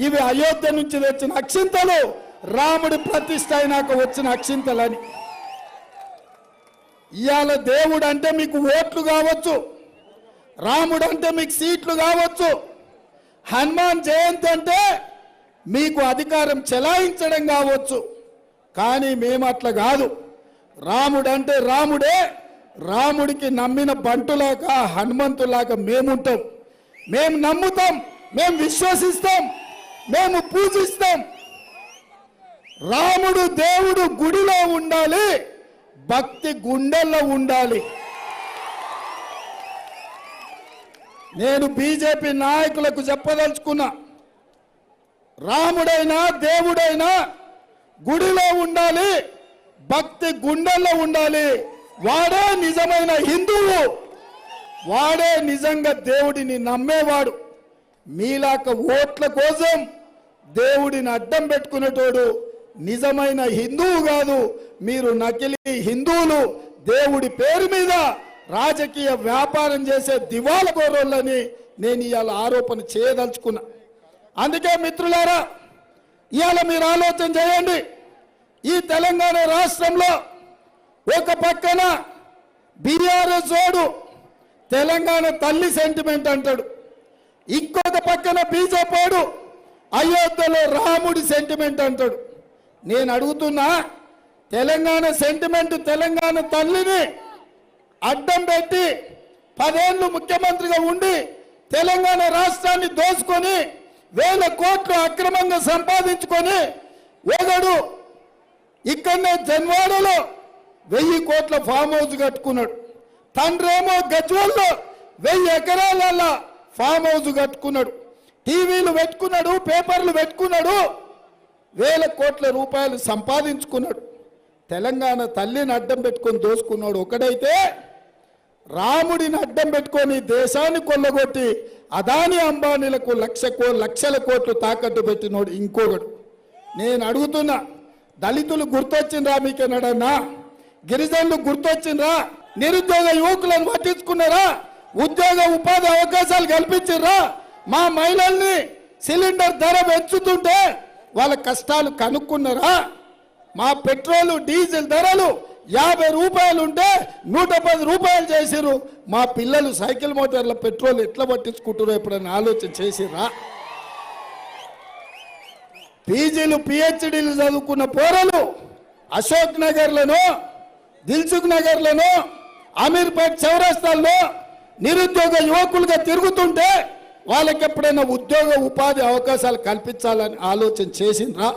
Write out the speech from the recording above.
ఇవి అయోధ్య నుంచి వచ్చిన అక్షింతలు, రాముడి ప్రతిష్ఠ అయినాక వచ్చిన అక్షింతలని. ఇవాళ దేవుడు అంటే మీకు ఓట్లు కావచ్చు, రాముడు అంటే మీకు సీట్లు కావచ్చు, హనుమాన్ జయంతి అంటే మీకు అధికారం చెలాయించడం కావచ్చు. కానీ మేము అట్లా కాదు. రాముడు అంటే రాముడే, రాముడికి నమ్మిన బంటులాగా హనుమంతులాగా మేముంటాం. మేము నమ్ముతాం, మేము విశ్వసిస్తాం, మేము పూజిస్తాం. రాముడు దేవుడు గుడిలో ఉండాలి, భక్తి గుండెల్లో ఉండాలి. నేను బీజేపీ నాయకులకు చెప్పదలుచుకున్నా, రాముడైనా దేవుడైనా గుడిలో ఉండాలి, భక్తి గుండెల్లో ఉండాలి. వాడే నిజమైన హిందువు, వాడే నిజంగా దేవుడిని నమ్మేవాడు. మీలాక ఓట్ల కోసం దేవుడిని అడ్డం పెట్టుకునేటోడు నిజమైన హిందువు కాదు. మీరు నకిలీ హిందువులు, దేవుడి పేరు మీద రాజకీయ వ్యాపారం చేసే దివాళకోరోళ్ళని నేను ఇవాళ ఆరోపణ చేయదలుచుకున్నా. అందుకే మిత్రులారా, ఇవాళ మీరు ఆలోచన చేయండి. ఈ తెలంగాణ రాష్ట్రంలో ఒక పక్కన బీఆర్ఎస్ వాడు తెలంగాణ తల్లి సెంటిమెంట్ అంటాడు, ఇంకొక పక్కన బీజేపీ వాడు అయోధ్యలో రాముడి సెంటిమెంట్ అంటాడు. నేను అడుగుతున్నా, తెలంగాణ సెంటిమెంట్ తెలంగాణ తల్లిని అడ్డం పెట్టి 10 ఏళ్ళు ముఖ్యమంత్రిగా ఉండి తెలంగాణ రాష్ట్రాన్ని దోచుకొని 1000 కోట్లు అక్రమంగా సంపాదించుకొని ఒకడు ఇక్కడనే జన్వాడలో 1000 కోట్ల ఫామ్ హౌస్ కట్టుకున్నాడు. తండ్రేమో గజ్వల్లో 1000 ఎకరాల ఫామ్ హౌస్ కట్టుకున్నాడు. టీవీలు పెట్టుకున్నాడు, పేపర్లు పెట్టుకున్నాడు, 1000 కోట్ల రూపాయలు సంపాదించుకున్నాడు. తెలంగాణ తల్లిని అడ్డం పెట్టుకొని దోసుకున్నాడు ఒకడైతే, రాముడిని అడ్డం పెట్టుకొని దేశాన్ని కొల్లగొట్టి అదాని అంబానీలకు లక్షల కోట్లు తాకట్టు పెట్టినోడు ఇంకొకడు. నేను అడుగుతున్నా, దళితులు గుర్తొచ్చిండ్రా మీకెన్నడన్నా? గిరిజనులు గుర్తొచ్చిండ్రా? నిరుద్యోగ యువకులను పట్టించుకున్నారా? ఉద్యోగ ఉపాధి అవకాశాలు కల్పించారా? మా మహిళల్ని సిలిండర్ ధర పెంచుతుంటే వాళ్ళ కష్టాలు కనుక్కున్నారా? మా పెట్రోలు డీజిల్ ధరలు 50 రూపాయలు ఉంటే 110 రూపాయలు చేసిరు. మా పిల్లలు సైకిల్ మోటార్ల పెట్రోల్ ఎట్లా పట్టించుకుంటారో ఎప్పుడైనా ఆలోచన చేసిరా? పీజీలు పిహెచ్డీలు చదువుకున్న పోరలు అశోక్ నగర్లను, దిల్సుఖ్ నగర్లను, అమీర్పేట్ చౌరస్తాల్లో నిరుద్యోగ యువకులుగా తిరుగుతుంటే వాళ్ళకి ఎప్పుడైనా ఉద్యోగ ఉపాధి అవకాశాలు కల్పించాలని ఆలోచన చేసిండ్రా?